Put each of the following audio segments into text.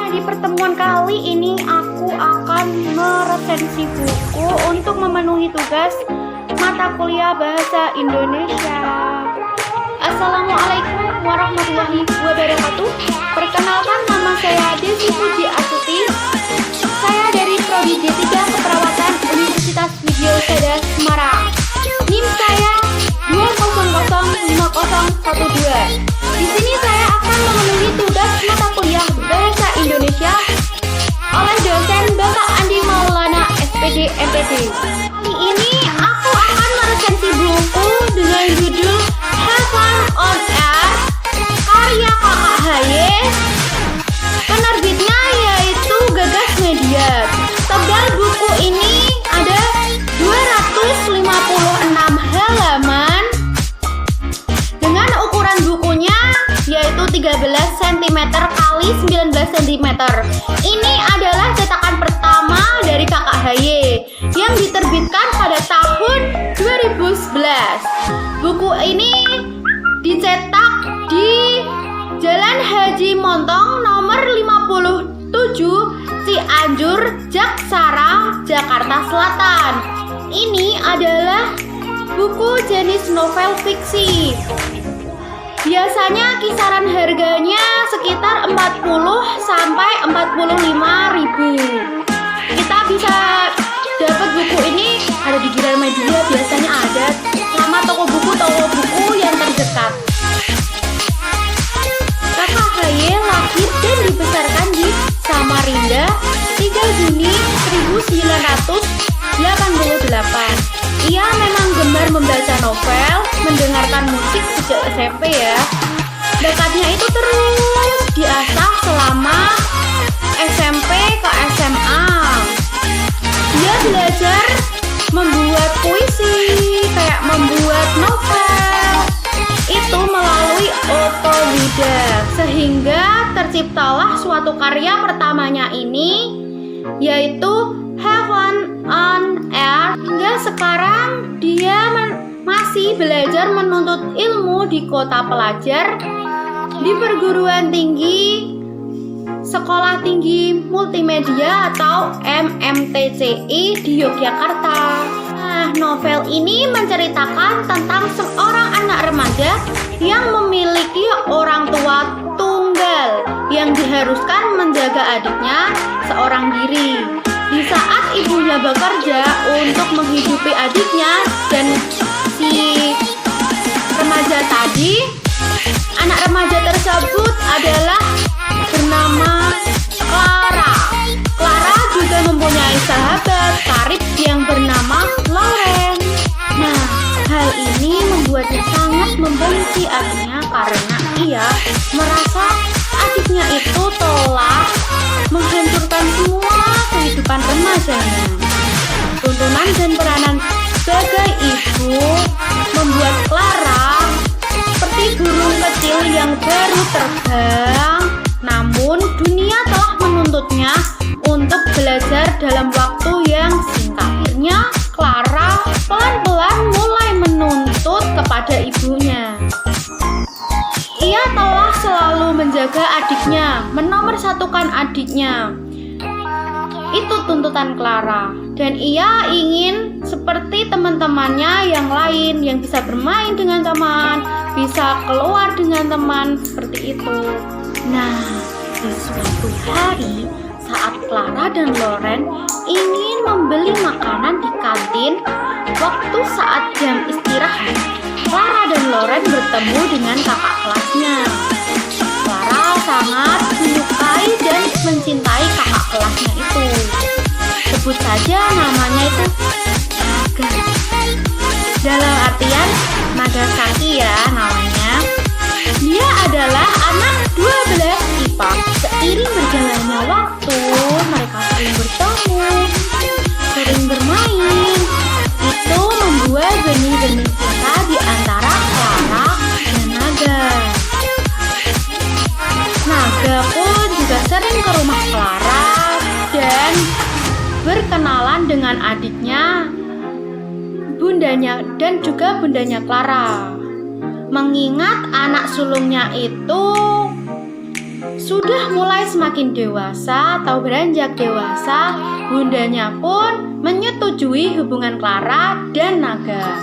Di pertemuan kali ini aku akan meresensi buku untuk memenuhi tugas mata kuliah Bahasa Indonesia. Assalamualaikum warahmatullahi wabarakatuh. Perkenalkan, nama saya Desi Puji Astuti. Saya dari Prodi D3 Keperawatan Universitas Widyasada Semarang. NIM saya 2005012. Di sini saya akan memenuhi tugas mata kuliah Bahasa Indonesia oleh dosen Bapak Andi Maulana SPD MPD. Ini aku akan meresensi buku dengan judul Heaven on Earth karya Kakak Haye. Penerbitnya yaitu Gagas Media. Tebal buku ini ada 256 halaman dengan ukuran bukunya yaitu 13 cm kali 19 cm. Ini adalah cetakan pertama dari Kakak Haye yang diterbitkan pada tahun 2011. Buku ini dicetak di Jalan Haji Montong nomor 57 Cianjur, Jaksara, Jakarta Selatan. Ini adalah buku jenis novel fiksi. Biasanya kisaran harganya sekitar 40 sampai 45.000. Kita bisa dapat buku ini ada di Gramedia, biasanya ada sama toko buku yang terdekat. Kakak Haye lahir dan dibesarkan di Samarinda 3 Juni 1988. Ia memang gemar membaca novel, mendengarkan musik sejak SMP ya. Bakatnya itu terus diasah selama SMP ke SMA. Dia belajar membuat puisi, kayak membuat novel, itu melalui otodidak, sehingga terciptalah suatu karya pertamanya ini, yaitu Heaven on Earth. Hingga sekarang dia masih belajar menuntut ilmu di kota pelajar di perguruan tinggi Sekolah Tinggi Multimedia atau MMTCI di Yogyakarta. Nah, novel ini menceritakan tentang seorang anak remaja yang memiliki orang tua tunggal yang diharuskan menjaga adiknya seorang diri. Di saat ibunya bekerja untuk menghidupi adiknya dan si remaja tadi, anak remaja tersebut adalah bernama Clara. Clara juga mempunyai sahabat karib yang bernama Lauren. Nah, hal ini membuatnya sangat membenci adiknya karena ia merasa adiknya itu telah menghancurkan semua kehidupan remajanya. Tuntunan dan peranan sebagai ibu membuat Clara seperti burung kecil yang baru terbang. Namun dunia telah menuntutnya untuk belajar dalam waktu yang singkat. Akhirnya Clara pelan-pelan mulai menuntut kepada ibunya. Ia telah selalu menjaga adiknya, menomorsatukan adiknya. Itu tuntutan Clara. Dan ia ingin seperti teman-temannya yang lain, yang bisa bermain dengan teman, bisa keluar dengan teman, seperti itu. Nah, di suatu hari saat Clara dan Lauren ingin membeli makanan di kantin, waktu saat jam istirahat, Clara dan Lauren bertemu dengan kakak kelasnya. Clara sangat menyukai dan mencintai kakak kelasnya itu. Sebut saja namanya itu Naga. Dalam artian Nagasaki ya namanya. Dia adalah anak 12 IPA. Seiring berjalannya waktu, mereka sering bertemu, sering bermain. Itu membuat benih-benih cinta di antara Clara dan Naga. Naga pun juga sering ke rumah Clara dan berkenalan dengan adiknya, bundanya dan juga bundanya Clara. mengingat anak sulungnya itu sudah mulai semakin dewasa atau beranjak dewasa. Bundanya pun menyetujui hubungan Clara dan Naga.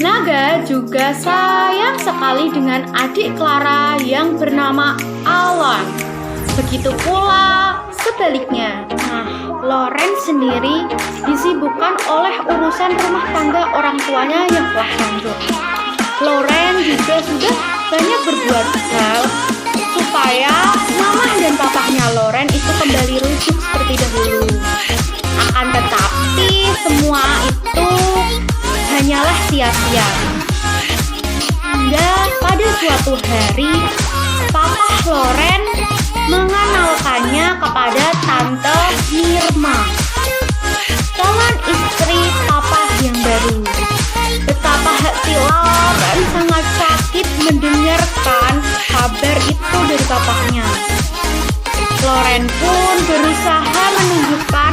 Naga juga sayang sekali dengan adik Clara yang bernama Alan. Begitu pula sebaliknya. Nah, Loren sendiri disibukkan oleh urusan rumah tangga orang tuanya yang telah lanjut. Loren juga sudah banyak berbuat hal supaya mama dan papahnya Loren itu kembali rujuk seperti dahulu. Akan tetapi semua itu hanyalah sia-sia. Hingga pada suatu hari, papah Loren mengenalkannya kepada Tante Mirma, calon istri papah yang baru. Betapa hati Loren sangat sakit mendengarkan kabar itu dari papahnya. Loren pun berusaha menunjukkan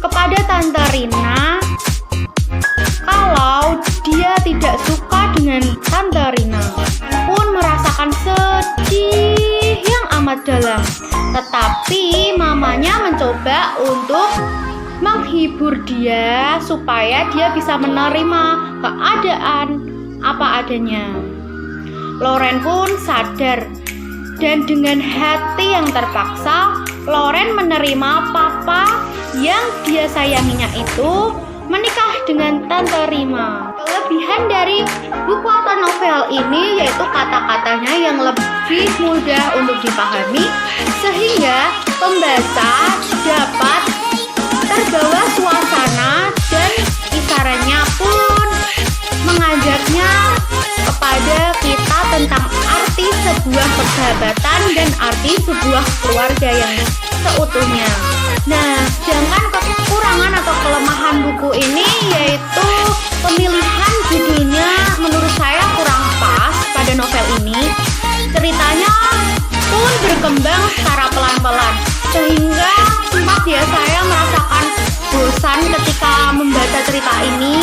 kepada Tante Rina kalau dia tidak suka dengan Tante Rina. Pun merasakan sedih yang amat dalam. Tetapi mamanya mencoba untuk menghibur dia supaya dia bisa menerima keadaan apa adanya. Loren pun sadar, dan dengan hati yang terpaksa Loren menerima papa yang dia sayanginya itu menikah dengan Tante Rima. Kelebihan dari buku atau novel ini yaitu kata-katanya yang lebih mudah untuk dipahami, sehingga pembaca dapat terbawa suasana, dan kisarannya pun mengajarnya kepada kita tentang arti sebuah persahabatan dan arti sebuah keluarga yang seutuhnya. Nah, sedangkan kekurangan atau kelemahan buku ini yaitu pemilihan judulnya menurut saya kurang pas pada novel ini. Ceritanya pun berkembang secara pelan-pelan, sehingga sempat ya saya merasakan bosan ketika membaca cerita ini.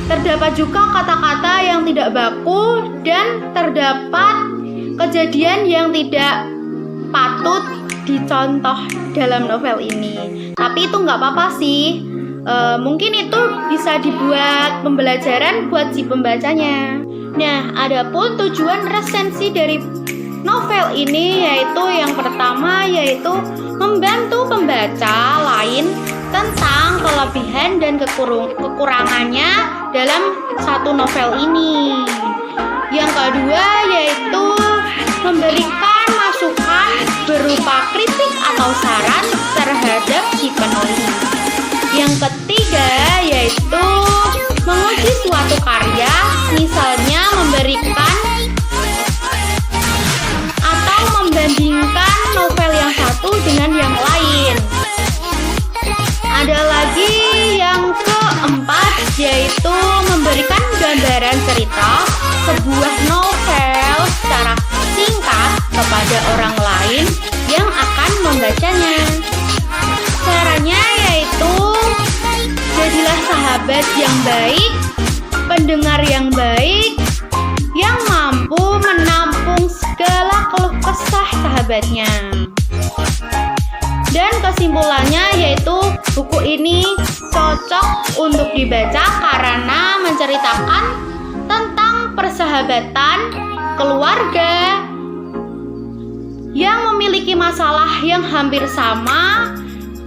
Terdapat juga kata-kata yang tidak baku dan terdapat kejadian yang tidak patut dicontoh dalam novel ini. Tapi itu nggak apa-apa sih. Mungkin itu bisa dibuat pembelajaran buat si pembacanya. Nah, adapun tujuan resensi dari novel ini yaitu yang pertama yaitu membantu pembaca lain tentang kelebihan dan kekurangannya dalam satu novel ini. Yang kedua yaitu memberikan masukan berupa kritik atau saran terhadap si penulis. Yang ketiga yaitu menguji suatu karya, misalnya memberikan atau membandingkan novel yang satu dengan yang lain. Ada lagi yang keempat yaitu memberikan gambaran cerita sebuah novel secara singkat kepada orang lain yang akan membacanya. Caranya yaitu jadilah sahabat yang baik, pendengar yang baik, yang mampu menampung segala keluh kesah sahabatnya. Dan kesimpulannya yaitu buku ini cocok untuk dibaca karena menceritakan tentang persahabatan keluarga yang memiliki masalah yang hampir sama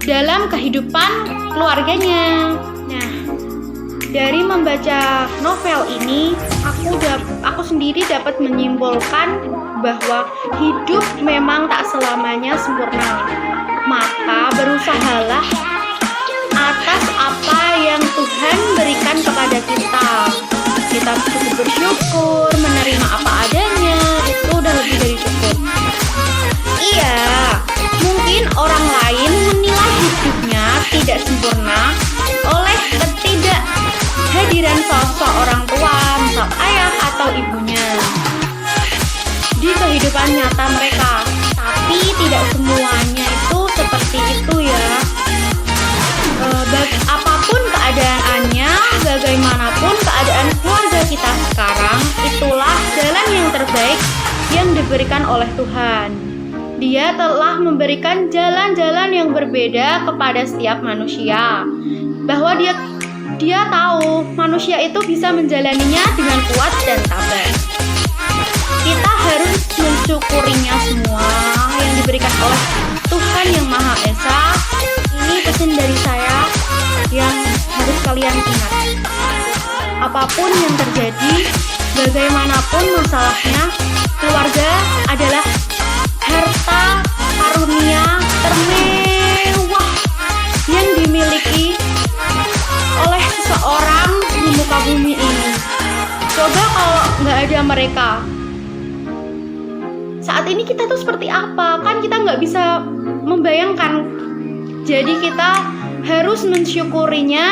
dalam kehidupan keluarganya. Nah, dari membaca novel ini aku sendiri dapat menyimpulkan bahwa hidup memang tak selamanya sempurna. Maka berusahalah atas apa yang Tuhan berikan kepada kita. Kita cukup bersyukur, menerima apa adanya, itu udah lebih dari cukup. Iya, mungkin orang lain menilai hidupnya tidak sempurna oleh ketidakhadiran sosok orang tua, misal ayah atau ibunya di kehidupan nyata mereka. Tapi tidak semuanya itu seperti itu ya. Apapun keadaannya, bagaimanapun keadaan keluarga kita diberikan oleh Tuhan. Dia telah memberikan jalan-jalan yang berbeda kepada setiap manusia. Bahwa dia tahu manusia itu bisa menjalaninya dengan kuat dan sabar. Kita harus mensyukurinya semua yang diberikan oleh Tuhan yang Maha Esa. Ini pesan dari saya yang harus kalian ingat. Apapun yang terjadi, bagaimanapun masalahnya, keluarga adalah harta karunia termewah yang dimiliki oleh seseorang di muka bumi ini. Coba kalau nggak ada mereka, saat ini kita tuh seperti apa? Kan kita nggak bisa membayangkan. Jadi kita harus mensyukurinya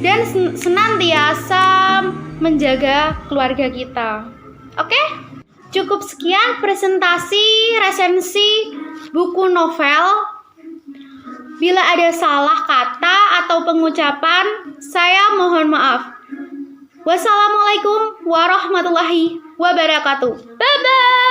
dan senantiasa menjaga keluarga kita. Oke? Cukup sekian presentasi resensi buku novel. Bila ada salah kata atau pengucapan, saya mohon maaf. Wassalamualaikum warahmatullahi wabarakatuh. Bye-bye.